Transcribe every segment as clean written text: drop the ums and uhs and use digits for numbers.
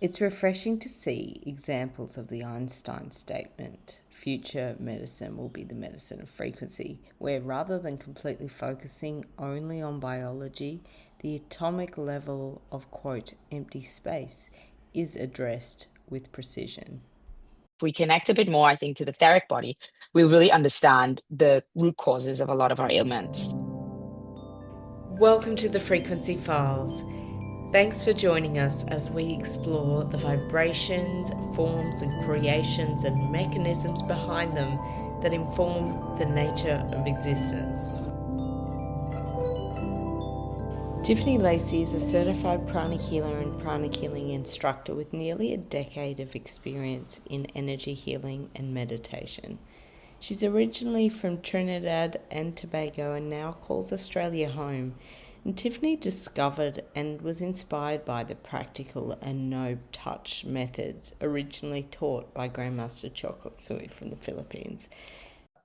It's refreshing to see examples of the Einstein statement future medicine will be the medicine of frequency, where rather than completely focusing only on biology, the atomic level of quote empty space is addressed with precision. If we connect a bit more, I think, to the etheric body, we really understand the root causes of a lot of our ailments. Welcome to the Frequency Files. Thanks for joining us as we explore the vibrations, forms, and creations and mechanisms behind them that inform the nature of existence. Tiffany Lacey is a certified Prana healer and Pranic Healing instructor with nearly a decade of experience in energy healing and meditation. She's originally from Trinidad and Tobago and now calls Australia home. And Tiffany discovered and was inspired by the practical and no-touch methods originally taught by Grandmaster Chocolate Sui from the Philippines.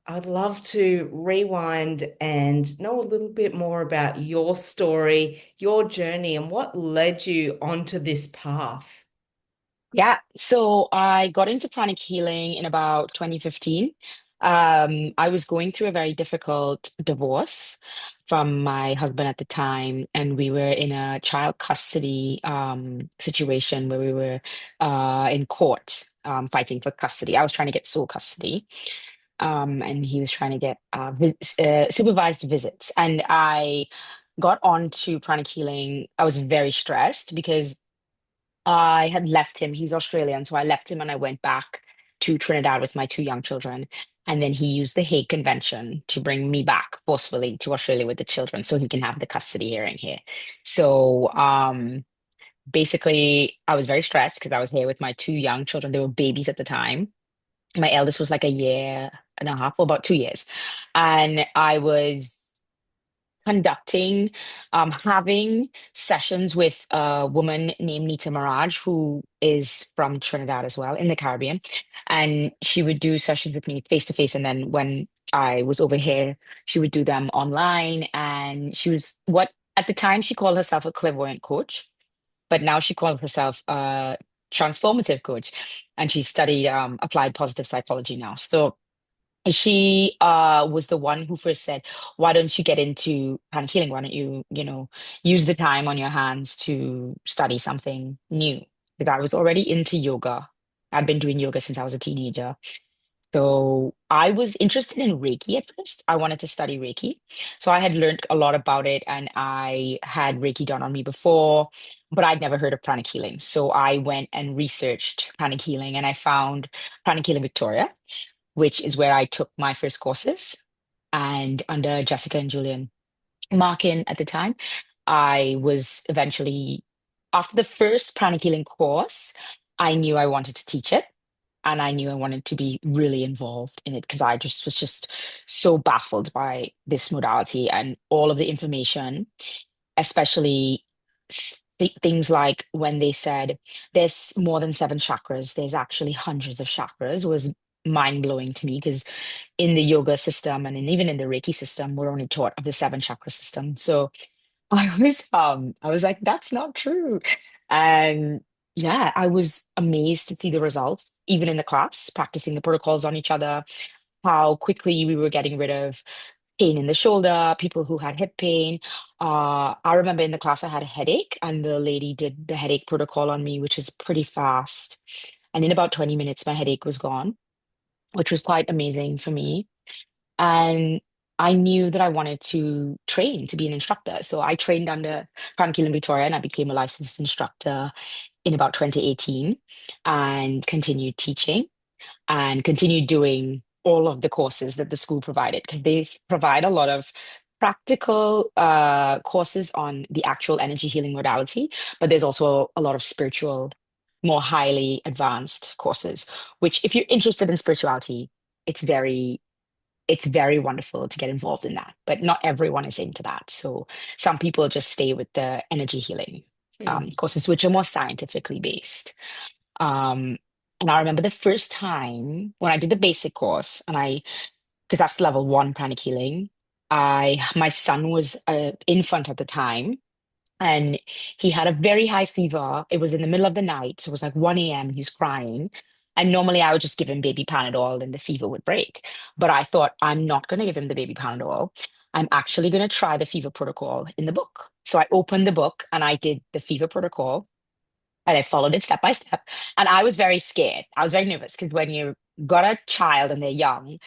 I'd love to rewind and know a little bit more about your story, your journey, and what led you onto this path. Yeah, so I got into pranic healing in about 2015. I was going through a very difficult divorce from my husband at the time, and we were in a child custody situation where we were in court fighting for custody. I was trying to get sole custody, and he was trying to get supervised visits. And I got on to pranic healing. I was very stressed because I had left him. He's Australian, so I left him and I went back to Trinidad with my two young children. And then he used the Hague Convention to bring me back forcefully to Australia with the children so he can have the custody hearing here. So basically, I was very stressed because I was here with my two young children. They were babies at the time. My eldest was like a year and a half, or about 2 years. And I was having sessions with a woman named Nita Mirage, who is from Trinidad as well, in the Caribbean. And she would do sessions with me face to face. And then when I was over here, she would do them online. And she was what at the time she called herself a clairvoyant coach, but now she calls herself a transformative coach. And she studied applied positive psychology now. So she was the one who first said, why don't you get into kind of healing? Why don't you, use the time on your hands to study something new? Because I was already into yoga. I'd been doing yoga since I was a teenager. So I was interested in Reiki at first. I wanted to study Reiki. So I had learned a lot about it and I had Reiki done on me before, but I'd never heard of pranic healing. So I went and researched pranic healing and I found Pranic Healing Victoria, which is where I took my first courses. And under Jessica and Julian Markin at the time, I was eventually, after the first pranic healing course, I knew I wanted to teach it. And I knew I wanted to be really involved in it because I just was just so baffled by this modality and all of the information, especially things like when they said there's more than seven chakras, there's actually hundreds of chakras was mind blowing to me because in the yoga system and even in the Reiki system, we're only taught of the seven chakra system. So I was like, that's not true. And yeah, I was amazed to see the results, even in the class, practicing the protocols on each other, how quickly we were getting rid of pain in the shoulder, people who had hip pain. I remember in the class I had a headache, and the lady did the headache protocol on me, which is pretty fast. And in about 20 minutes, my headache was gone, which was quite amazing for me. And I knew that I wanted to train to be an instructor. So I trained under Pranic Healing Victoria and I became a licensed instructor in about 2018 and continued teaching and continued doing all of the courses that the school provided because they provide a lot of practical courses on the actual energy healing modality, but there's also a lot of spiritual, more highly advanced courses, which if you're interested in spirituality, it's very it's very wonderful to get involved in that, but not everyone is into that. So some people just stay with the energy healing Hmm. courses, which are more scientifically based. Um, and I remember the first time when I did the basic course, because that's level one pranic healing, my son was an infant at the time, And he had a very high fever. It was in the middle of the night. So it was like 1 a.m. He was crying. And normally I would just give him baby Panadol and the fever would break. But I thought, I'm not going to give him the baby Panadol. I'm actually going to try the fever protocol in the book. So I opened the book and I did the fever protocol and I followed it step by step. And I was very scared. I was very nervous because when you got a child and they're young,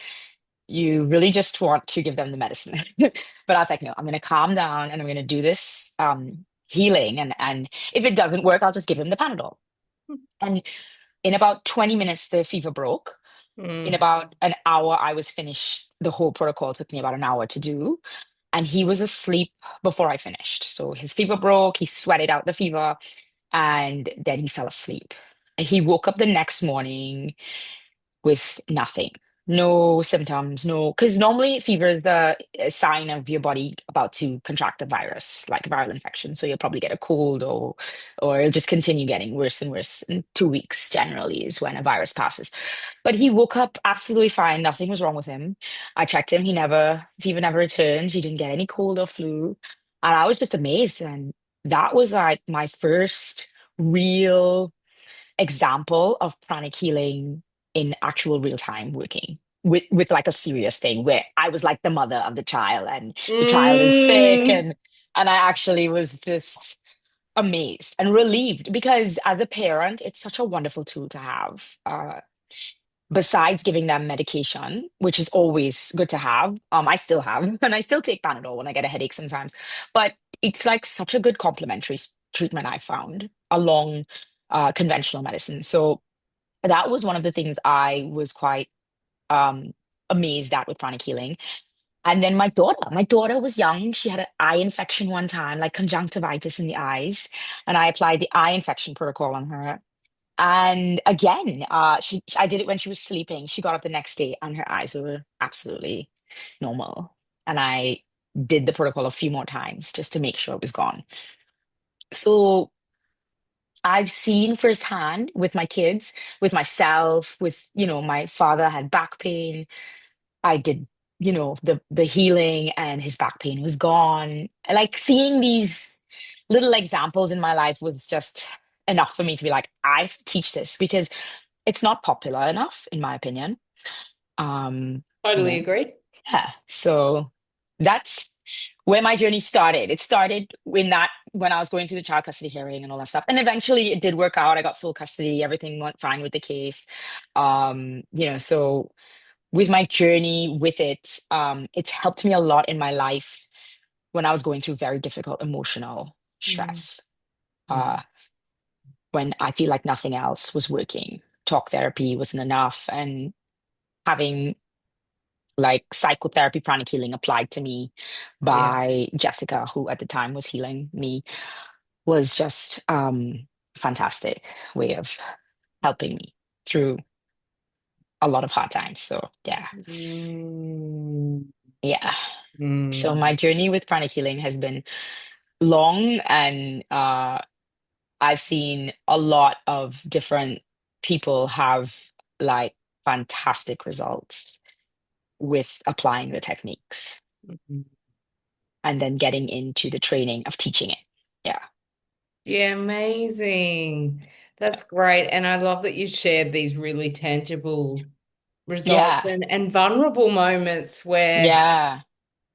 you really just want to give them the medicine. But I was like, no, I'm going to calm down and I'm going to do this healing. And if it doesn't work, I'll just give him the Panadol. And in about 20 minutes, the fever broke. In Mm. about an hour, I was finished. The whole protocol took me about an hour to do. And he was asleep before I finished. So his fever broke, he sweated out the fever, and then he fell asleep. And he woke up the next morning with nothing, no symptoms, no, because normally fever is the sign of your body about to contract a virus, like a viral infection. So you'll probably get a cold or it'll just continue getting worse and worse. In 2 weeks generally is when a virus passes. But he woke up absolutely fine. Nothing was wrong with him. I checked him. Fever never returned. He didn't get any cold or flu. And I was just amazed. And that was like my first real example of pranic healing in actual real time working with like a serious thing where I was like the mother of the child and the child is sick Mm. and I actually was just amazed and relieved because as a parent it's such a wonderful tool to have besides giving them medication, which is always good to have. I still have, and I still take Panadol when I get a headache sometimes. But it's like such a good complementary treatment I found along conventional medicine. So that was one of the things I was quite um, amazed at with pranic healing. And then my daughter was young. She had an eye infection one time, like conjunctivitis in the eyes, and I applied the eye infection protocol on her. And again, I did it when she was sleeping. She got up the next day and her eyes were absolutely normal. And I did the protocol a few more times just to make sure it was gone. So I've seen firsthand with my kids, with myself, my father had back pain. I did, the healing and his back pain was gone. Like seeing these little examples in my life was just enough for me to be like, I have to teach this because it's not popular enough, in my opinion. Um, you Totally know, agreed. yeah. So that's where my journey started. It started when I was going through the child custody hearing and all that stuff. And eventually it did work out. I got sole custody, everything went fine with the case. So with my journey with it, it's helped me a lot in my life when I was going through very difficult emotional Mm. stress. Mm. Uh, when I feel like nothing else was working. Talk therapy wasn't enough, and having like psychotherapy pranic healing applied to me Yeah. by Jessica, who at the time was healing me, was just fantastic way of helping me through a lot of hard times. So yeah, Mm. yeah. So Mm. my journey with pranic healing has been long and I've seen a lot of different people have like fantastic results with applying the techniques Mm. and then getting into the training of teaching it. Yeah. Yeah, amazing. That's great. And I love that you shared these really tangible results Yeah. and vulnerable moments where, Yeah.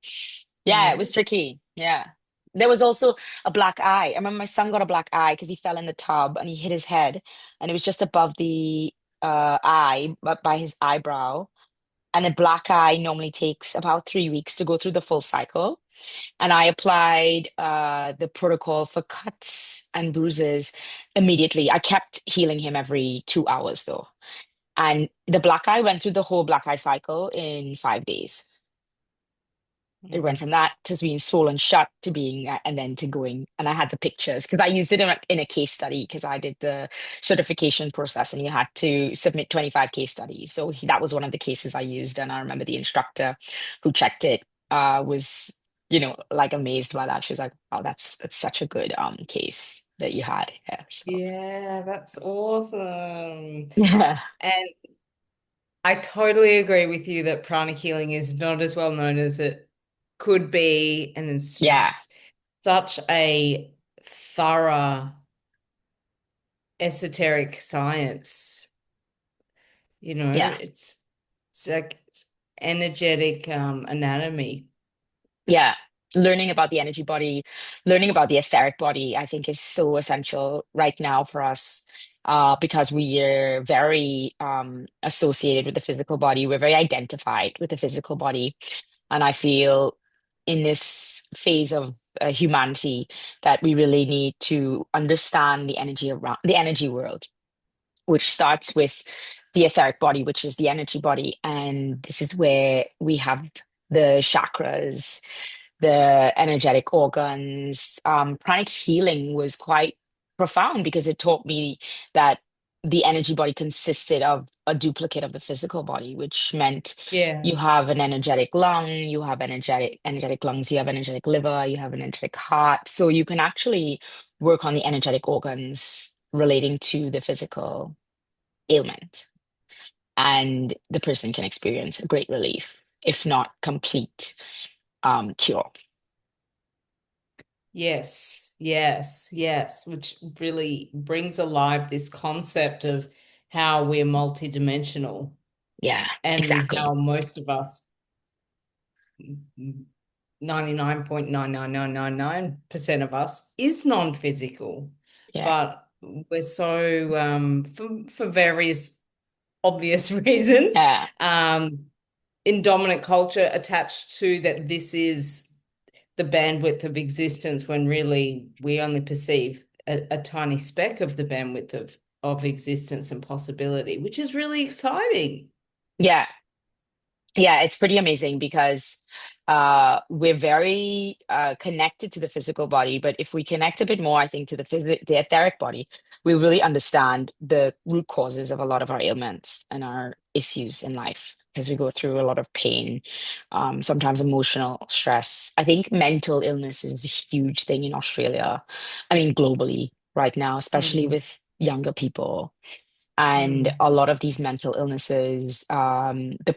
you Yeah. know, It was tricky. Yeah. There was also a black eye. I remember my son got a black eye because he fell in the tub and he hit his head and it was just above the eye, but by his eyebrow. And a black eye normally takes about 3 weeks to go through the full cycle. And I applied the protocol for cuts and bruises immediately. I kept healing him every 2 hours though. And the black eye went through the whole black eye cycle in 5 days. It mm, went from that to being swollen shut to being, and then to going. And I had the pictures because I used it in a case study because I did the certification process and you had to submit 25 case studies. So that was one of the cases I used. And I remember the instructor who checked it was, like amazed by that. She was like, oh, that's such a good case that you had. Yeah. So, yeah, that's awesome. yeah. And I totally agree with you that pranic healing is not as well known as it could be. And it's Yeah. just such a thorough esoteric science. Yeah. It's like it's energetic anatomy. Yeah. Learning about the energy body, learning about the etheric body, I think is so essential right now for us, because we are very associated with the physical body. We're very identified with the physical body. And I feel in this phase of humanity that we really need to understand the energy around the energy world, which starts with the etheric body, which is the energy body. And this is where we have the chakras, the energetic organs. Pranic healing was quite profound because it taught me that the energy body consisted of a duplicate of the physical body, which meant Yeah. you have an energetic lung, you have energetic lungs, you have energetic liver, you have an energetic heart. So you can actually work on the energetic organs relating to the physical ailment, and the person can experience a great relief, if not complete cure. Yes, yes, yes, which really brings alive this concept of how we're multidimensional Yeah, and exactly. how most of us, 99.99999% of us, is non-physical. Yeah, But we're so, for various obvious reasons, yeah, um, in dominant culture attached to that this is the bandwidth of existence when really we only perceive a tiny speck of the bandwidth of existence and possibility, which is really exciting. yeah. Yeah, it's pretty amazing because we're very connected to the physical body, but if we connect a bit more, I think, to the etheric body, we really understand the root causes of a lot of our ailments and our issues in life because we go through a lot of pain, sometimes emotional stress. I think mental illness is a huge thing in Australia. I mean, globally right now, especially Mm, with younger people. And mm, a lot of these mental illnesses, the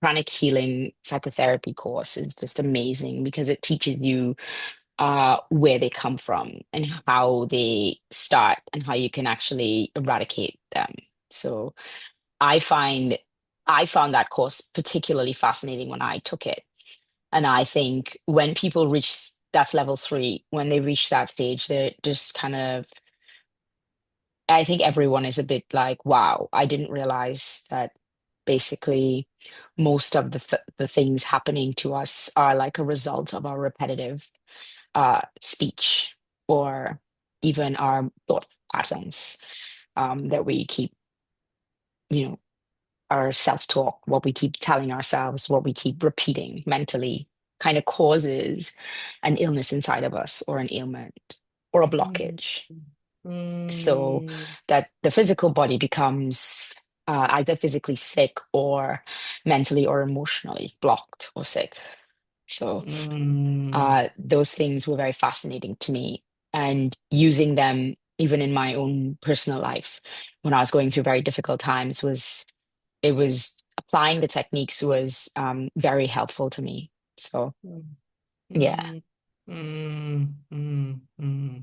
pranic healing psychotherapy course is just amazing because it teaches you where they come from and how they start and how you can actually eradicate them. So I find I found that course particularly fascinating when I took it. And I think when people reach that's level three, when they reach that stage, they're just kind of, I think everyone is a bit like, wow, I didn't realize that basically most of the things happening to us are like a result of our repetitive speech or even our thought patterns, that we keep, you know, our self-talk, what we keep telling ourselves, what we keep repeating mentally kind of causes an illness inside of us or an ailment or a mm, blockage. So mm, that the physical body becomes either physically sick or mentally or emotionally blocked or sick. So mm, those things were very fascinating to me, and using them even in my own personal life when I was going through very difficult times was it was applying the techniques was very helpful to me. So mm, yeah, mm, mm.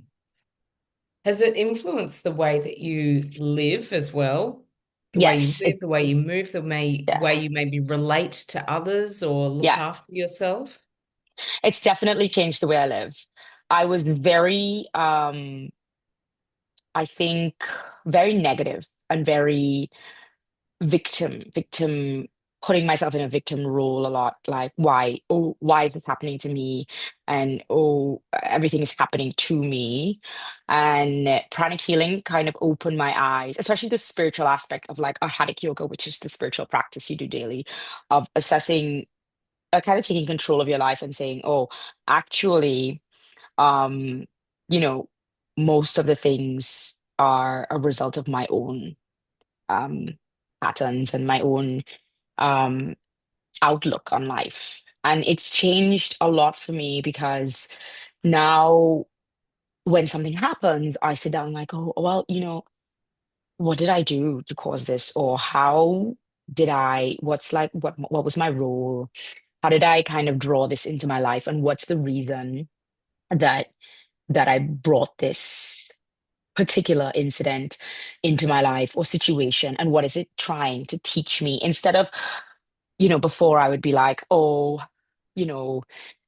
Has it influenced the way that you live as well? The way you yes, live, the way you move, yeah, way you maybe relate to others or look yeah. after yourself? It's definitely changed the way I live. I was very, I think, very negative and very putting myself in a victim role a lot. Like, why? Oh, why is this happening to me? And oh, everything is happening to me. And pranic healing kind of opened my eyes, especially the spiritual aspect of like Arhatic yoga, which is the spiritual practice you do daily, of assessing, kind of taking control of your life and saying, oh, actually, um, you know, most of the things are a result of my own um, patterns and my own um, outlook on life. And it's changed a lot for me because now when something happens, I sit down like, oh, well, what did I do to cause this? Or how did what was my role? How did I kind of draw this into my life? And what's the reason that that I brought this particular incident into my life or situation, and what is it trying to teach me? Instead of, before I would be like, oh, you know,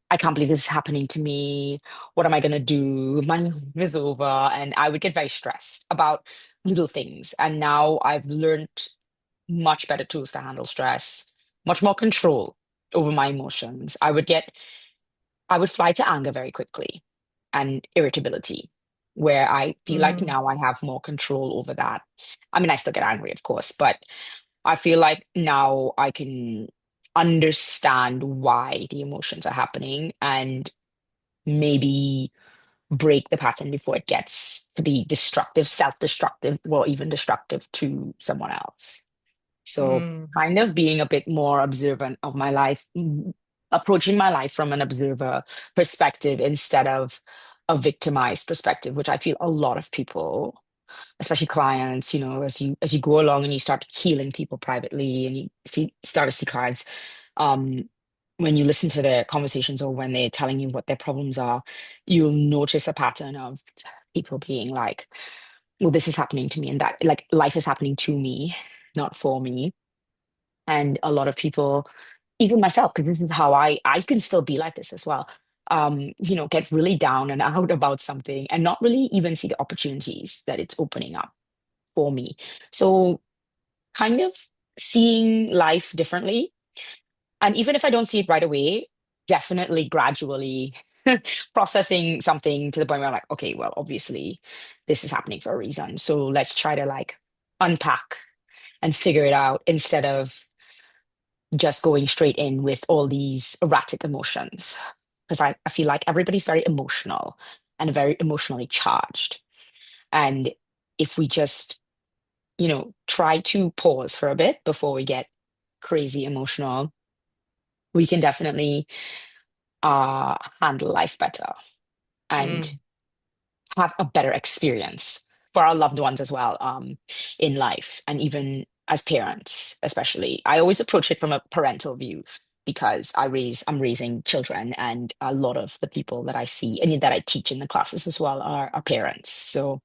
I can't believe this is happening to me. What am I gonna do? My life is over. And I would get very stressed about little things. And now I've learned much better tools to handle stress, much more control over my emotions. I would fly to anger very quickly and irritability, where I feel like Mm, now I have more control over that. I mean, I still get angry, of course, but I feel like now I can understand why the emotions are happening and maybe break the pattern before it gets to be destructive, self-destructive, or even destructive to someone else. So mm, kind of being a bit more observant of my life, approaching my life from an observer perspective instead of a victimized perspective, which I feel a lot of people, especially clients, as you go along and you start healing people privately and you start to see clients, um, when you listen to their conversations or when they're telling you what their problems are, you'll notice a pattern of people being like, well, this is happening to me, and that like life is happening to me, not for me. And a lot of people, even myself, because this is how I can still be like this as well, get really down and out about something and not really even see the opportunities that it's opening up for me. So kind of seeing life differently. And even if I don't see it right away, definitely gradually processing something to the point where I'm like, okay, well, obviously this is happening for a reason. So let's try to like unpack and figure it out instead of just going straight in with all these erratic emotions. Because I feel like everybody's very emotional and very emotionally charged. And if we just, try to pause for a bit before we get crazy emotional, we can definitely handle life better and mm, have a better experience for our loved ones as well, in life and even as parents, especially. I always approach it from a parental view because I'm raising children, and a lot of the people that I see and that I teach in the classes as well are parents. So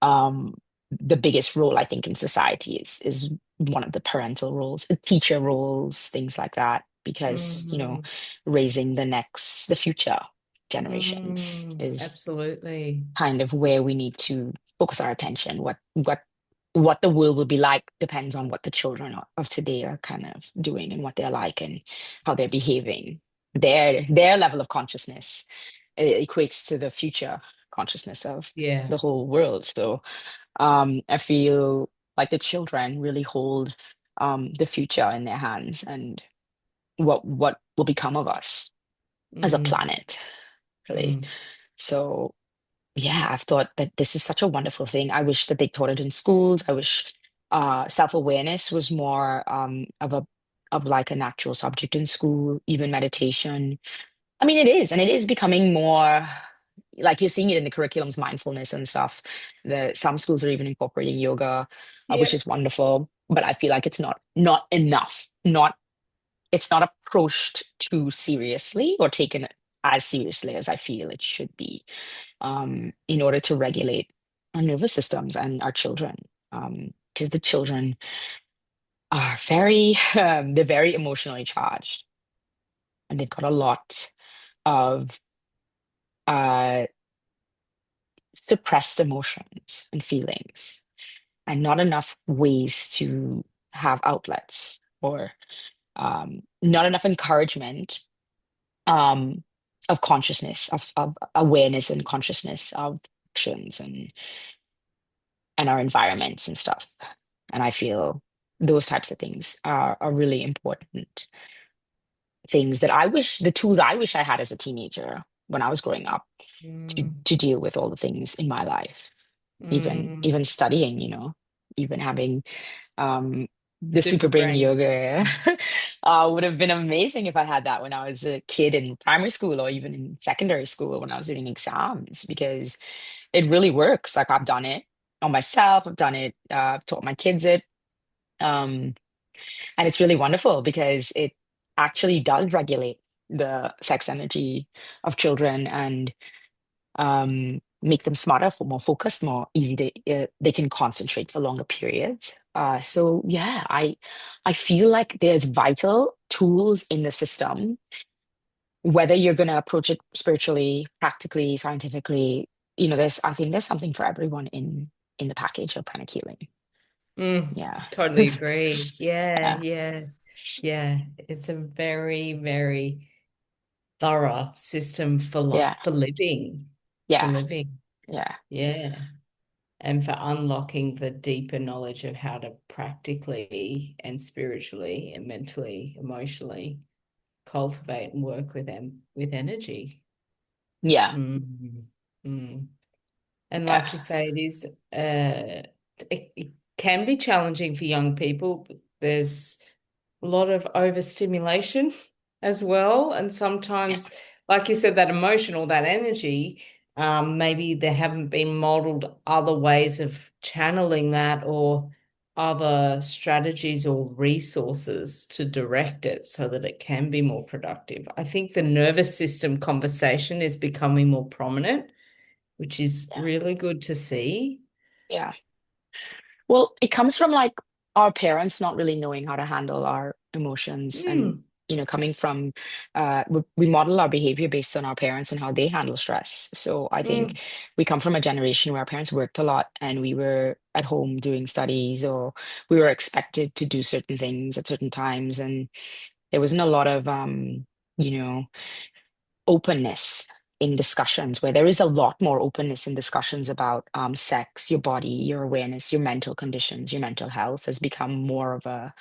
um the biggest role I think in society is one of the parental roles, teacher roles, things like that, because mm, raising the future generations is absolutely. kind of where we need to focus our attention. What the world will be like depends on what the children of today are kind of doing and what they're like and how they're behaving. Their level of consciousness equates to the future consciousness of Yeah. the whole world. So I feel like the children really hold the future in their hands and what will become of us as a Mm, planet, really. mm, So yeah, I've thought that this is such a wonderful thing. I wish that they taught it in schools. I wish self-awareness was more of like a natural subject in school, even meditation. I mean, it is, and it is becoming more like you're seeing it in the curriculums, mindfulness and stuff. Some schools are even incorporating yoga, which yep. is wonderful. But I feel like it's not enough. It's not approached too seriously or taken as seriously as I feel it should be, in order to regulate our nervous systems and our children. Because the children are they're very emotionally charged, and they've got a lot of uh, suppressed emotions and feelings, and not enough ways to have outlets, or not enough encouragement um, of consciousness, of awareness and consciousness of actions and our environments and stuff. And I feel those types of things are really important things that the tools I wish I had as a teenager when I was growing up Mm, to deal with all the things in my life, mm. even studying, even having the Super super brain brain. yoga would have been amazing if I had that when I was a kid in primary school or even in secondary school when I was doing exams, because it really works. Like I've done it on myself, I've done it, taught my kids it. Um, and it's really wonderful because it actually does regulate the sex energy of children, and make them smarter, for more focused, more easy to, they can concentrate for longer periods. So yeah, I feel like there's vital tools in the system, whether you're going to approach it spiritually, practically, scientifically, there's I think there's something for everyone in the package of pranic healing. Yeah. Totally agree. Yeah, Yeah. yeah, yeah. It's a very, very thorough system for Yeah. for living, for Yeah. living. Yeah. Yeah. And for unlocking the deeper knowledge of how to practically and spiritually and mentally, emotionally cultivate and work with them with energy. Yeah. Mm. Mm. And Yeah. like you say, it can be challenging for young people. There's a lot of overstimulation as well. And Yeah. sometimes, like you said, that emotion or that energy, maybe there haven't been modeled other ways of channeling that or other strategies or resources to direct it so that it can be more productive. I think the nervous system conversation is becoming more prominent, which is Yeah. really good to see. Yeah. Well, it comes from like our parents not really knowing how to handle our emotions and Mm, coming from we model our behavior based on our parents and how they handle stress. So I think mm, we come from a generation where our parents worked a lot and we were at home doing studies, or we were expected to do certain things at certain times, and there wasn't a lot of you know openness in discussions, where there is a lot more openness in discussions about sex, your body, your awareness, your mental conditions, your mental health has become more of a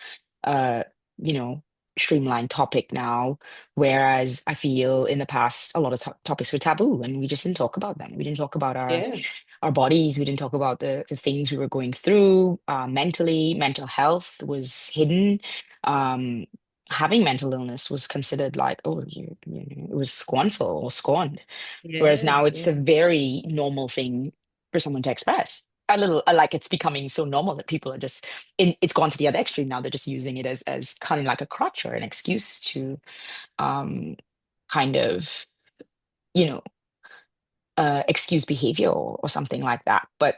you know, streamlined topic now. Whereas I feel in the past, a lot of topics were taboo and we just didn't talk about them. We didn't talk about yeah, our bodies. We didn't talk about the things we were going through mentally. Mental health was hidden. Um, Having mental illness was considered like, oh, it was scornful or scorned. Whereas yeah, now it's yeah, a very normal thing for someone to express. A little like it's becoming so normal that people are just it's gone to the other extreme now. They're just using it as kind of like a crutch or an excuse to um kind of, you know, excuse behavior or something like that. But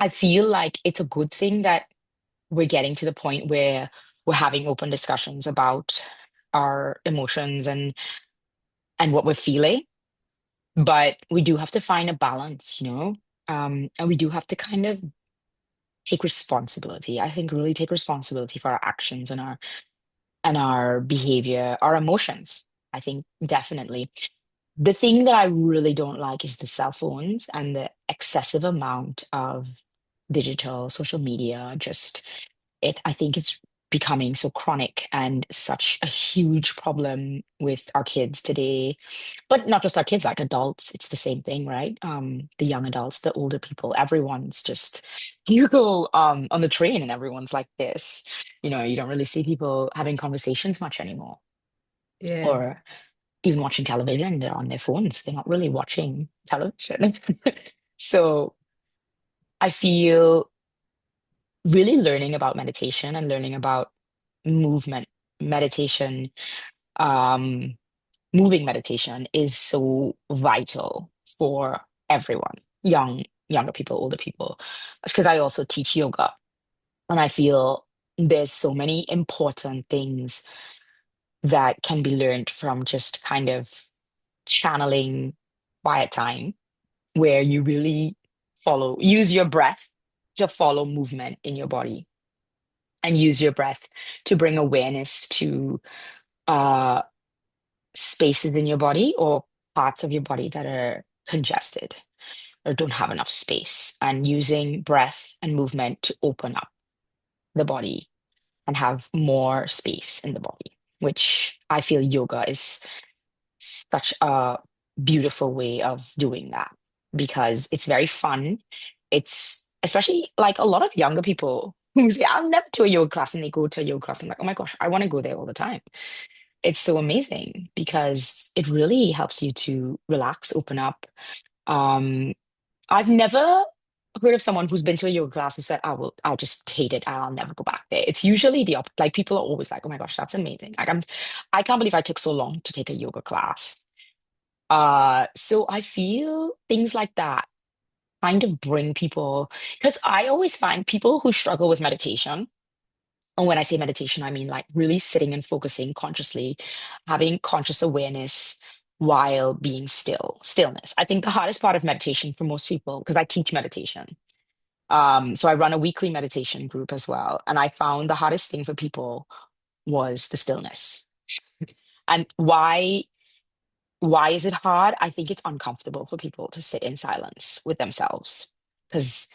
I feel like it's a good thing that we're getting to the point where we're having open discussions about our emotions and what we're feeling. But we do have to find a balance, and we do have to kind of take responsibility. I think really take responsibility for our actions and our behavior, our emotions. I think definitely. The thing that I really don't like is the cell phones and the excessive amount of digital social media. Just I think it's becoming so chronic and such a huge problem with our kids today. But not just our kids, like adults, it's the same thing, right? The young adults, the older people, everyone's just you go on the train and everyone's like this. You don't really see people having conversations much anymore. yes, Or even watching television, they're on their phones. They're not really watching television. So I feel really learning about meditation and learning about movement, meditation, um, moving meditation is so vital for everyone, younger people, older people. Because I also teach yoga, and I feel there's so many important things that can be learned from just kind of channeling quiet time where you really use your breath to follow movement in your body, and use your breath to bring awareness to uh, spaces in your body or parts of your body that are congested or don't have enough space, and using breath and movement to open up the body and have more space in the body, which I feel yoga is such a beautiful way of doing that because it's very fun. It's especially like a lot of younger people who say, I'll never to a yoga class, and they go to a yoga class. I'm like, oh my gosh, I want to go there all the time. It's so amazing because it really helps you to relax, open up. Um, I've never heard of someone who's been to a yoga class and said, I'll just hate it. I'll never go back there. It's usually the opposite. Like people are always like, oh my gosh, that's amazing. I can't believe I took so long to take a yoga class. So I feel things like that kind of bring people, because I always find people who struggle with meditation, and when I say meditation, I mean like really sitting and focusing consciously, having conscious awareness while being still, stillness. I think the hardest part of meditation for most people, because I teach meditation. So I run a weekly meditation group as well. And I found the hardest thing for people was the stillness. And why is it hard? I think it's uncomfortable for people to sit in silence with themselves because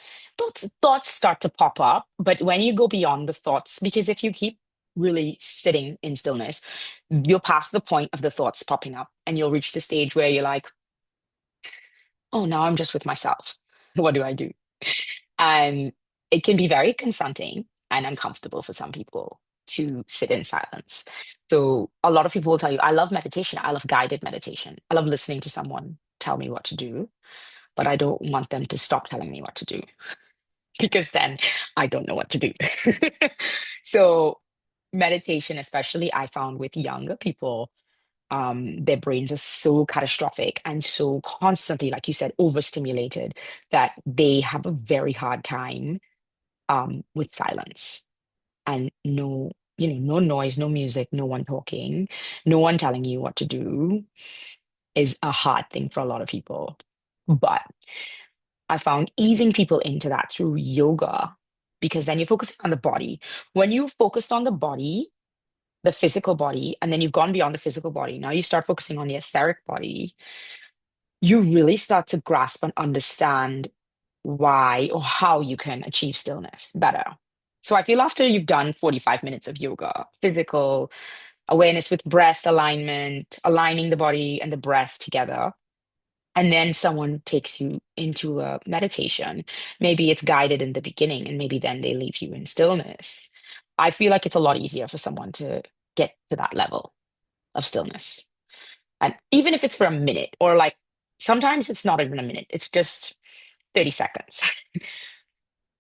thoughts start to pop up. But when you go beyond the thoughts, because if you keep really sitting in stillness, you'll pass the point of the thoughts popping up and you'll reach the stage where you're like, oh, now I'm just with myself. What do I do? And it can be very confronting and uncomfortable for some people to sit in silence. So a lot of people will tell you, I love meditation. I love guided meditation. I love listening to someone tell me what to do, but I don't want them to stop telling me what to do because then I don't know what to do. So meditation, especially I found with younger people, their brains are so catastrophic and so constantly, like you said, overstimulated that they have a very hard time with silence and no, no noise, no music, no one talking, no one telling you what to do is a hard thing for a lot of people. But I found easing people into that through yoga, because then you're focusing on the body. When you've focused on the body, the physical body, and then you've gone beyond the physical body, now you start focusing on the etheric body, you really start to grasp and understand why or how you can achieve stillness better. So I feel after you've done 45 minutes of yoga, physical awareness with breath alignment, aligning the body and the breath together, and then someone takes you into a meditation, maybe it's guided in the beginning and maybe then they leave you in stillness. I feel like it's a lot easier for someone to get to that level of stillness. And even if it's for a minute or like sometimes it's not even a minute, it's just 30 seconds.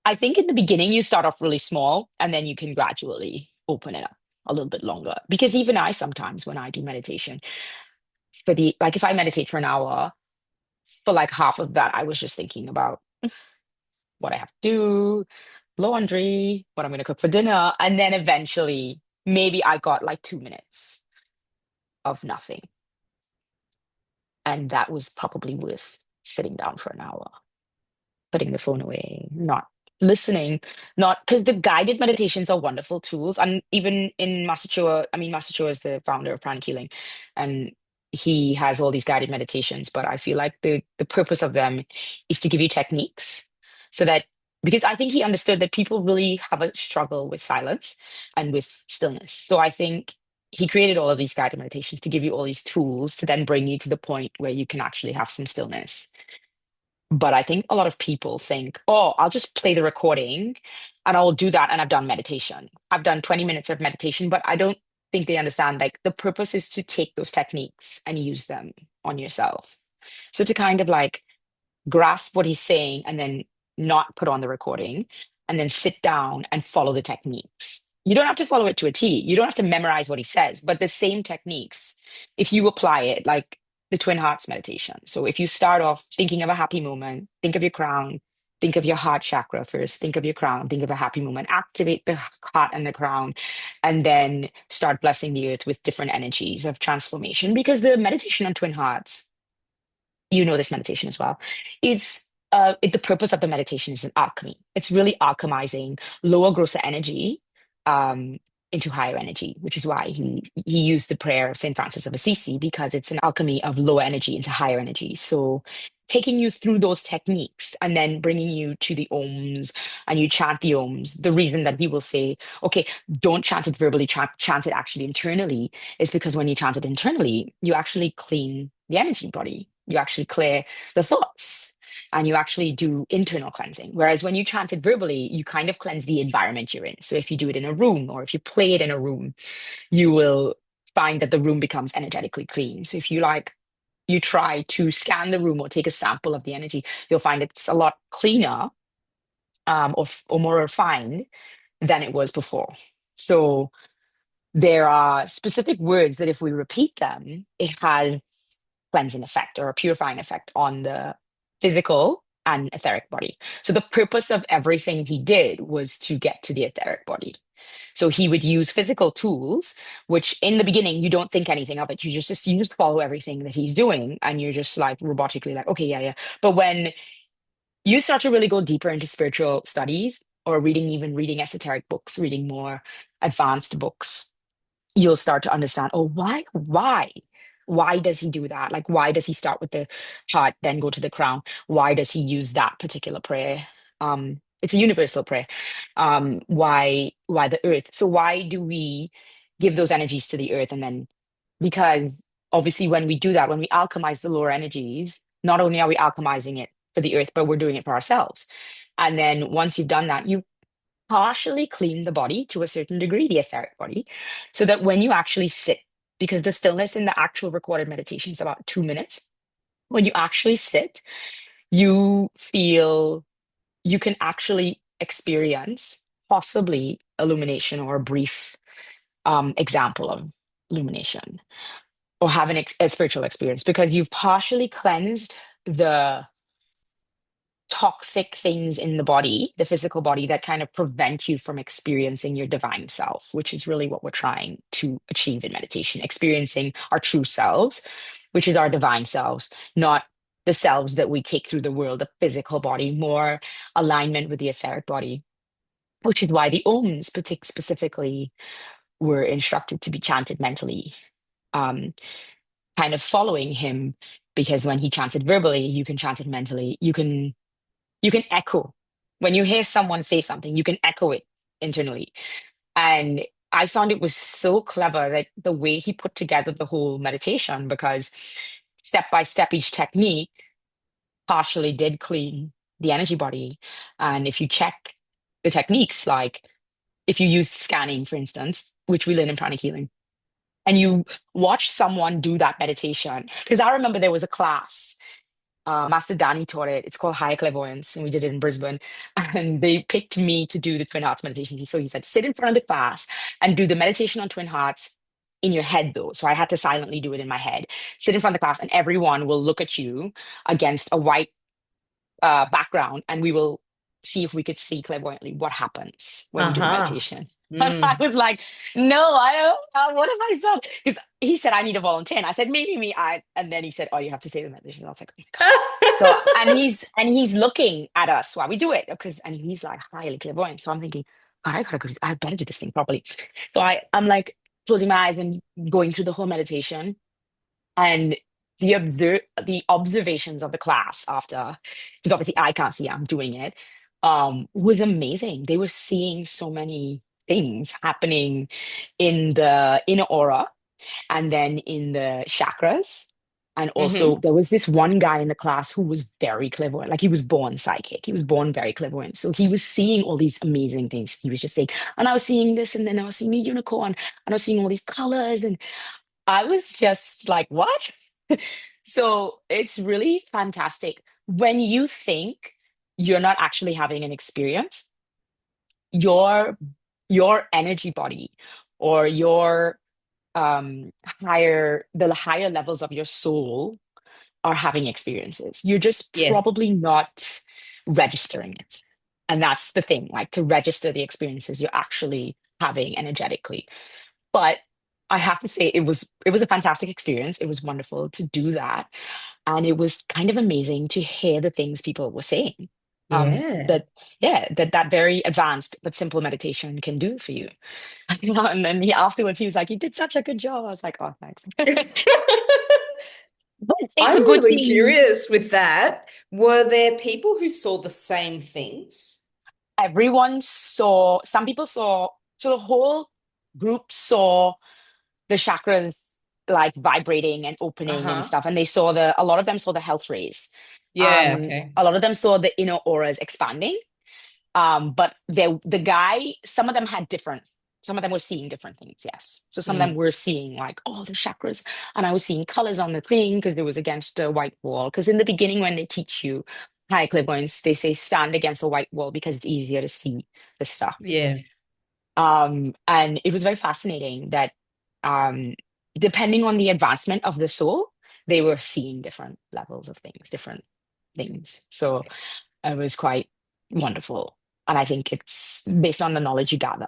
I think in the beginning, you start off really small and then you can gradually open it up a little bit longer. Because even I sometimes, when I do meditation, like if I meditate for an hour, for like half of that, I was just thinking about what I have to do, laundry, what I'm going to cook for dinner. And then eventually, maybe I got like 2 minutes of nothing. And that was probably worth sitting down for an hour, putting the phone away, not listening, not because the guided meditations are wonderful tools. And even in Master Choa, I mean, Master Choa is the founder of Pranic Healing, and he has all these guided meditations. But I feel like the purpose of them is to give you techniques so that because I think he understood that people really have a struggle with silence and with stillness. So I think he created all of these guided meditations to give you all these tools to then bring you to the point where you can actually have some stillness. But I think a lot of people think, oh, I'll just play the recording and I'll do that. And I've done meditation. I've done 20 minutes of meditation, but I don't think they understand like the purpose is to take those techniques and use them on yourself. So to kind of like grasp what he's saying and then not put on the recording and then sit down and follow the techniques. You don't have to follow it to a T. You don't have to memorize what he says, but the same techniques, if you apply it, like the Twin Hearts meditation. So if you start off thinking of a happy moment, think of your crown, think of your heart chakra first, think of your crown, think of a happy moment, activate the heart and the crown, and then start blessing the earth with different energies of transformation. Because the meditation on Twin Hearts, you know this meditation as well. The purpose of the meditation is an alchemy. It's really alchemizing lower grosser energy um, into higher energy, which is why he used the prayer of Saint Francis of Assisi because it's an alchemy of lower energy into higher energy. So taking you through those techniques and then bringing you to the ohms and you chant the ohms. The reason that he will say, okay, don't chant it verbally, chant it actually internally is because when you chant it internally, you actually clean the energy body. You actually clear the thoughts and you actually do internal cleansing. Whereas when you chant it verbally, you kind of cleanse the environment you're in. So if you do it in a room or if you play it in a room, you will find that the room becomes energetically clean. So if you like, you try to scan the room or take a sample of the energy, you'll find it's a lot cleaner or more refined than it was before. So there are specific words that if we repeat them, it has cleansing effect or a purifying effect on the physical and etheric body. So the purpose of everything he did was to get to the etheric body. So he would use physical tools, which in the beginning you don't think anything of it. You just follow everything that he's doing, and you're just like robotically like, okay, yeah, yeah. But when you start to really go deeper into spiritual studies or even reading esoteric books, reading more advanced books, you'll start to understand, oh, why does he do that? Like, why does he start with the heart, then go to the crown? Why does he use that particular prayer? It's a universal prayer. Why the earth? So why do we give those energies to the earth? And then because obviously when we do that, when we alchemize the lower energies, not only are we alchemizing it for the earth, but we're doing it for ourselves. And then once you've done that, you partially clean the body to a certain degree, the etheric body, so that when you actually sit, because the stillness in the actual recorded meditation is about 2 minutes, when you actually sit, you feel you can actually experience possibly illumination or a brief example of illumination or have a spiritual experience because you've partially cleansed the toxic things in the body, the physical body, that kind of prevent you from experiencing your divine self, which is really what we're trying to achieve in meditation, experiencing our true selves, which is our divine selves, not the selves that we take through the world, the physical body, more alignment with the etheric body, which is why the Oms specifically were instructed to be chanted mentally, um, kind of following him, because when he chanted verbally, you can chant it mentally. You can echo. When you hear someone say something, you can echo it internally. And I found it was so clever, like the way he put together the whole meditation, because step by step, each technique partially did clean the energy body. And if you check the techniques, like if you use scanning, for instance, which we learn in pranic healing, and you watch someone do that meditation, because I remember there was a class Master Danny taught it. It's called High Clairvoyance, and we did it in Brisbane. And they picked me to do the Twin Hearts meditation. So he said, sit in front of the class and do the meditation on Twin Hearts in your head, though. So I had to silently do it in my head. Sit in front of the class, and everyone will look at you against a white background, and we will see if we could see clairvoyantly what happens when you do the Uh-huh. meditation. And I Mm. was like, no, I don't. What if I saw? Because he said I need a volunteer, and I said maybe me. And then he said, oh, you have to say the meditation. I was like, oh my God. So and he's looking at us while we do it and he's like highly clairvoyant. So I'm thinking, God, I better do this thing properly. So I'm like closing my eyes and going through the whole meditation, and the observations of the class after, because obviously I can't see I'm doing it, was amazing. They were seeing so many things happening in the inner aura and then in the chakras. And also, Mm-hmm. there was this one guy in the class who was very clairvoyant. Like he was born psychic. He was born very clairvoyant. So he was seeing all these amazing things. He was just saying, and I was seeing this, and then I was seeing a unicorn, and I was seeing all these colors. And I was just like, what? So it's really fantastic. When you think you're not actually having an experience, your your energy body or your the higher levels of your soul are having experiences. You're just Yes. probably not registering it. And that's the thing, like to register the experiences you're actually having energetically. But I have to say it was a fantastic experience. It was wonderful to do that. And it was kind of amazing to hear the things people were saying. Yeah. That yeah, that very advanced but simple meditation can do for you. And then afterwards he was like, "You did such a good job." I was like, "Oh, thanks." But it's I'm a good really thing. curious with that. Were there people who saw the same things? Everyone saw, some people saw, so the whole group saw the chakras like vibrating and opening and Uh-huh. stuff. And a lot of them saw the health rays. Yeah, okay. A lot of them saw the inner auras expanding. But some of them some of them were seeing different things, yes. So some of them Mm. were seeing like, oh, the chakras, and I was seeing colors on the thing because there was against a white wall. Because in the beginning, when they teach you high clairvoyance, they say stand against a white wall because it's easier to see the stuff. Yeah. And it was very fascinating that um, depending on the advancement of the soul, they were seeing different levels of things, different things. So it was quite wonderful. And I think it's based on the knowledge you gather,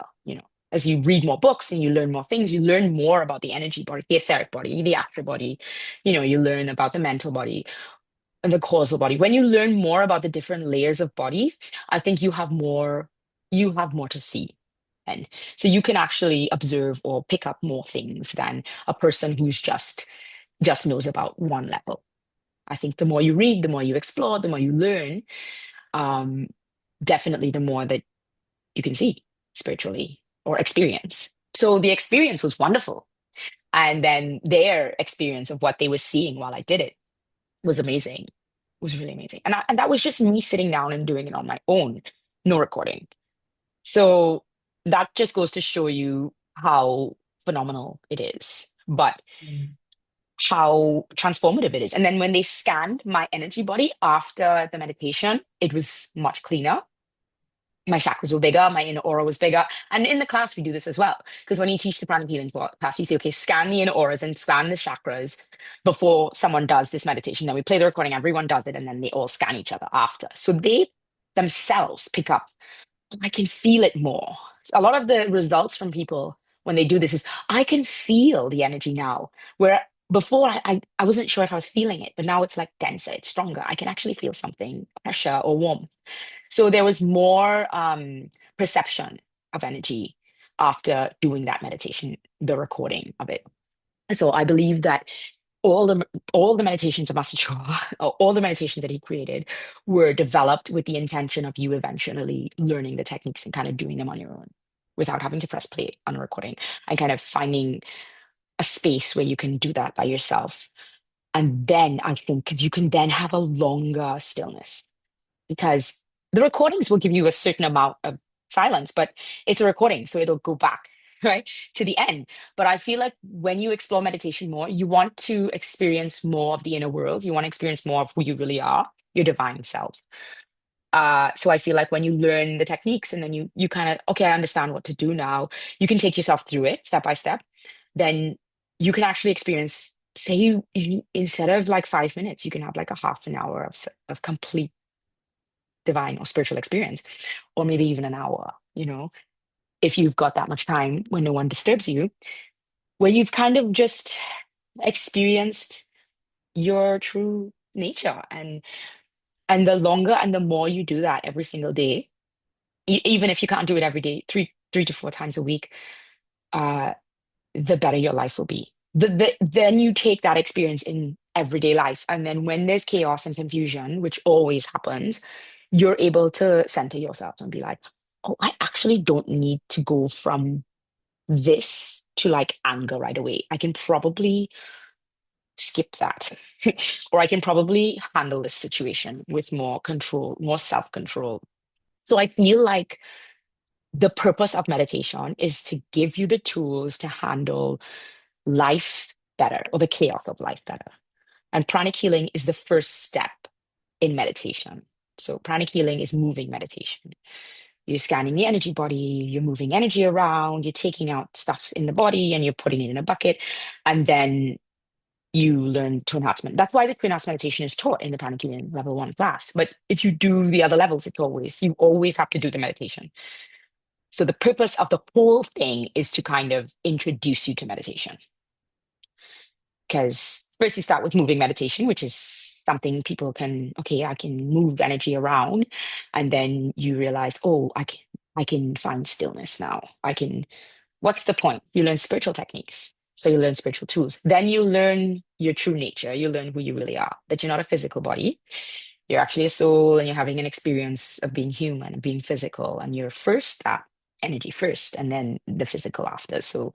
as you read more books and you learn more things, you learn more about the energy body, the etheric body, the astral body, you learn about the mental body and the causal body. When you learn more about the different layers of bodies, I think you have more to see. And so you can actually observe or pick up more things than a person who's just knows about one level. I think the more you read, the more you explore, the more you learn, um, definitely the more that you can see spiritually or experience. So the experience was wonderful. And then their experience of what they were seeing while I did it was amazing. Was really amazing. And that was just me sitting down and doing it on my own, no recording. So that just goes to show you how phenomenal it is, but Mm. how transformative it is. And then when they scanned my energy body after the meditation, it was much cleaner. My chakras were bigger, my inner aura was bigger. And in the class, we do this as well. Because when you teach the pranic healing class, you say, okay, scan the inner auras and scan the chakras before someone does this meditation. Then we play the recording, everyone does it, and then they all scan each other after. So they themselves pick up, I can feel it more. A lot of the results from people when they do this is, I can feel the energy now. Where before I wasn't sure if I was feeling it, but now it's like denser, it's stronger. I can actually feel something, pressure or warmth. So there was more perception of energy after doing that meditation, the recording of it. So I believe that all the all the meditations of Master Choa, or all the meditations that he created, were developed with the intention of you eventually learning the techniques and kind of doing them on your own without having to press play on a recording, and kind of finding a space where you can do that by yourself. And then I think you can then have a longer stillness, because the recordings will give you a certain amount of silence, but it's a recording, so it'll go back, right, to the end. But I feel like when you explore meditation more, you want to experience more of the inner world. You want to experience more of who you really are, your divine self. So I feel like when you learn the techniques and then you kind of, okay, I understand what to do now, you can take yourself through it step by step. Then you can actually experience, say you instead of like 5 minutes, you can have like a half an hour of complete divine or spiritual experience, or maybe even an hour, if you've got that much time when no one disturbs you, where you've kind of just experienced your true nature. And the longer and the more you do that every single day, even if you can't do it every day, three to four times a week, uh, the better your life will be. Then you take that experience in everyday life. And then when there's chaos and confusion, which always happens, you're able to center yourself and be like, oh, I actually don't need to go from this to like anger right away. I can probably skip that. Or I can probably handle this situation with more control, more self-control. So I feel like the purpose of meditation is to give you the tools to handle life better, or the chaos of life better. And pranic healing is the first step in meditation. So pranic healing is moving meditation. You're scanning the energy body, you're moving energy around, you're taking out stuff in the body and you're putting it in a bucket. And then you learn to enhancement. That's why the to enhance meditation is taught in the pranic healing level 1 class. But if you do the other levels, you always have to do the meditation. So the purpose of the whole thing is to kind of introduce you to meditation. Because first you start with moving meditation, which is something people can, okay, I can move energy around. And then you realize, oh, I can find stillness now. What's the point? You learn spiritual techniques. So you learn spiritual tools. Then you learn your true nature. You learn who you really are, that you're not a physical body. You're actually a soul, and you're having an experience of being human, being physical. And you're first that energy first, and then the physical after. So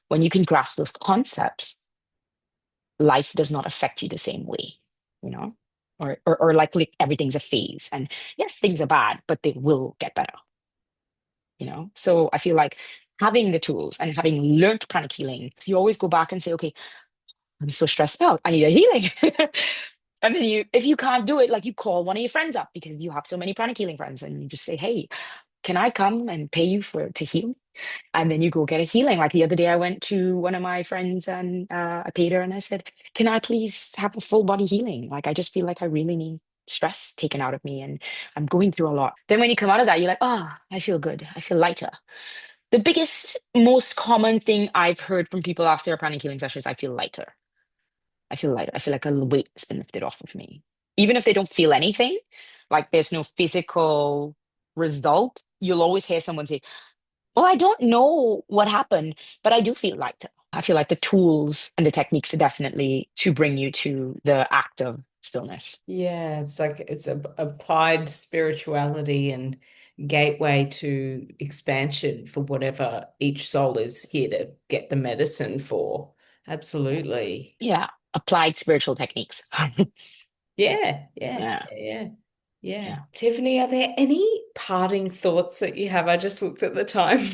when you can grasp those concepts, life does not affect you the same way, you know, or like everything's a phase. And yes, things are bad, but they will get better, So I feel like having the tools and having learned pranic healing, so you always go back and say, okay, I'm so stressed out, I need a healing. And then if you can't do it, like you call one of your friends up, because you have so many pranic healing friends, and you just say, hey, can I come and pay you for to heal? And then you go get a healing. Like the other day, I went to one of my friends and I paid her and I said, can I please have a full body healing? Like, I just feel like I really need stress taken out of me and I'm going through a lot. Then when you come out of that, you're like, oh, I feel good. I feel lighter. The biggest, most common thing I've heard from people after a pranic healing session is I feel lighter. I feel lighter. I feel like a weight's been lifted off of me. Even if they don't feel anything, like there's no physical result, you'll always hear someone say, well, I don't know what happened, but I do feel lighter. I feel like the tools and the techniques are definitely to bring you to the act of stillness. Yeah, it's like it's a applied spirituality and gateway to expansion for whatever each soul is here to get the medicine for. Absolutely. Yeah, applied spiritual techniques. Yeah, yeah, Yeah, yeah, yeah. Yeah. yeah. Tiffany, are there any parting thoughts that you have? I just looked at the time.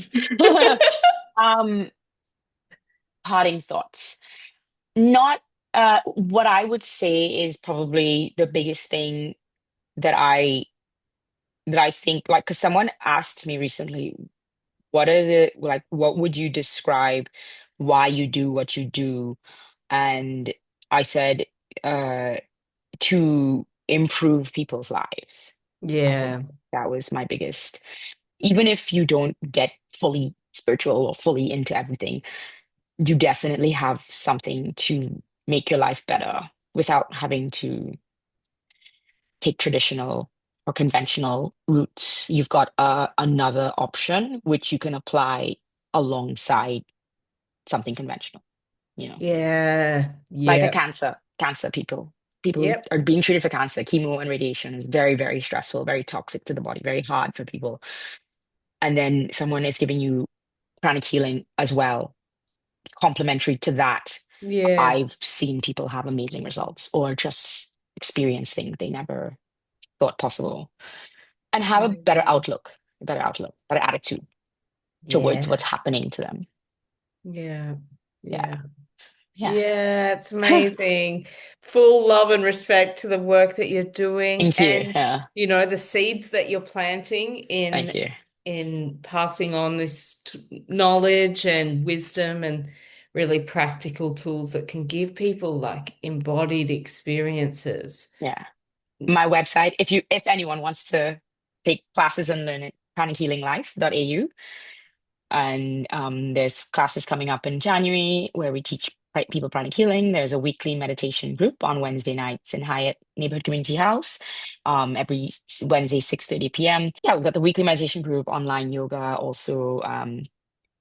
Um, Parting thoughts. Not what I would say is probably the biggest thing that I think like because someone asked me recently, what are the like what would you describe why you do what you do? And I said uh to improve people's lives. I think Yeah, that was my biggest, even if you don't get fully spiritual or fully into everything, you definitely have something to make your life better without having to take traditional or conventional routes. You've got another option which you can apply alongside something conventional, you know, yeah, like a yeah, cancer people. People who yep, are being treated for cancer, chemo and radiation is very, very stressful, very toxic to the body, very hard for people. And then someone is giving you pranic healing as well, complementary to that. yeah. I've seen people have amazing results or just experience things they never thought possible and have Amazing. a better outlook, better attitude towards Yeah, what's happening to them. yeah, Yeah. yeah. Yeah. Yeah, it's amazing. Full love and respect to the work that you're doing Thank you. and Yeah. the seeds that you're planting Thank in you. passing on this knowledge and wisdom and really practical tools that can give people like embodied experiences. Yeah. My website, if anyone wants to take classes and learn it, pranichealinglife.au. And there's classes coming up in January where we teach people pranic healing. There's a weekly meditation group on Wednesday nights in Hyatt Neighborhood Community House, every Wednesday, 6:30 p.m. Yeah, we've got the weekly meditation group, online yoga, also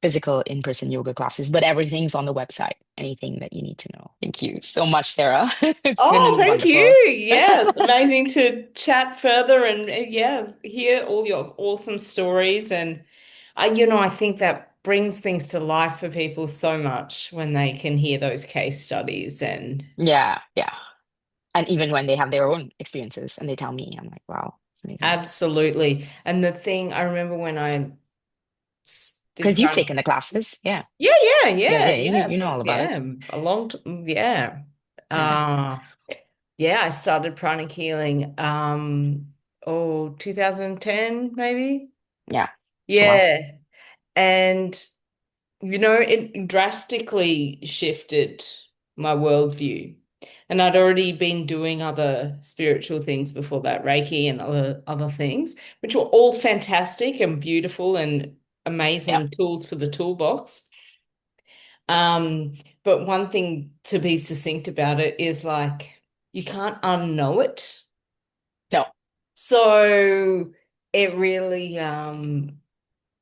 physical in-person yoga classes, but everything's on the website. Anything that you need to know. Thank you so much, Sarah. It's Oh, been thank you. wonderful. Yes, amazing to chat further and yeah, hear all your awesome stories. And I think that brings things to life for people so much when they can hear those case studies. And Yeah, yeah. And even when they have their own experiences and they tell me, I'm like, wow, it's amazing. absolutely. And the thing I remember when I did Because you've prana. taken the classes. Yeah. Yeah, yeah, Yeah, yeah, yeah, yeah, you know all about it. a long t yeah. Yeah. Uh yeah, I started pranic healing 2010 maybe. Yeah. So well. Yeah. And it drastically shifted my worldview. And I'd already been doing other spiritual things before that, Reiki and other things, which were all fantastic and beautiful and Yep. amazing tools for the toolbox. Um, but one thing to be succinct about it is like you can't unknow it. No. So it really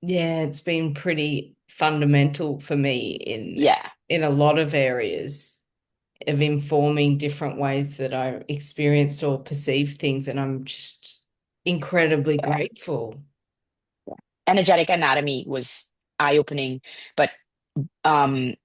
yeah, it's been pretty fundamental for me Yeah. in a lot of areas of informing different ways that I experienced or perceived things, and I'm just incredibly Yeah. grateful. Energetic anatomy was eye-opening, but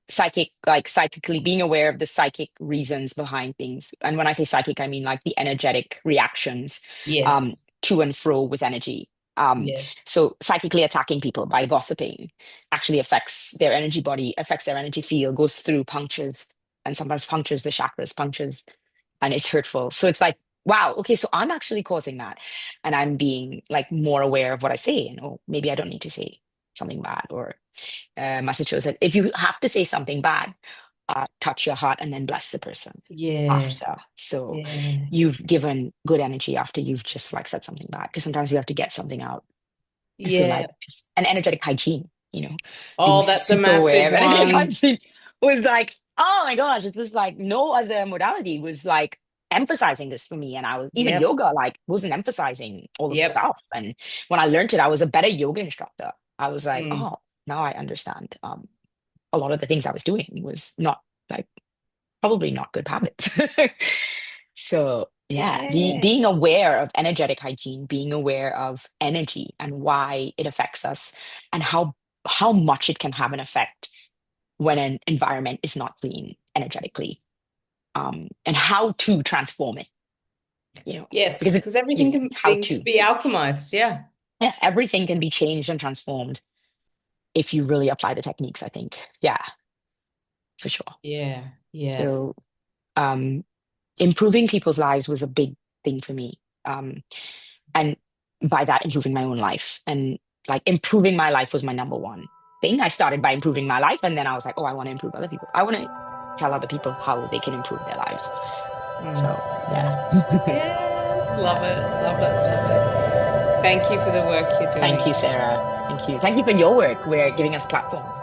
psychically being aware of the psychic reasons behind things. And when I say psychic, I mean like the energetic reactions Yes. to and fro with energy. Yes. So psychically attacking people by gossiping actually affects their energy body, affects their energy field, goes through punctures and sometimes punctures the chakras, punctures, and it's hurtful. So it's like wow, okay, so I'm actually causing that. And I'm being like more aware of what I say. And oh, maybe I don't need to say something bad. Or my sister said, if you have to say something bad, touch your heart and then bless the person Yeah. after. So Yeah. you've given good energy after you've just like said something bad. Because sometimes we have to get something out. So Yeah. like just an energetic hygiene, being Oh, that's a super aware massive of energetic one. hygiene was like, oh my gosh, it was like no other modality was like emphasizing this for me. And I was even Yep. yoga, like wasn't emphasizing all of the Yep. stuff. And when I learned it, I was a better yoga instructor. I was like, Mm. oh, now I understand. A lot of the things I was doing was not like probably not good habits. So yeah, Yeah. being aware of energetic hygiene, being aware of energy and why it affects us and how much it can have an effect when an environment is not clean energetically, and how to transform it, Yes, because because everything can how things to, be alchemized. Yeah. yeah, everything can be changed and transformed if you really apply the techniques, I think. Yeah, for sure. Yeah. Yes. So improving people's lives was a big thing for me. And by that, improving my own life. And like improving my life was my number one thing. I started by improving my life. And then I was like, oh, I want to improve other people. I want to tell other people how they can improve their lives. So yeah. Yes. Love it. Love it. Love it. Thank you for the work you're Thank you, doing. Sarah. Thank you. Thank you for your work. We're giving us platforms.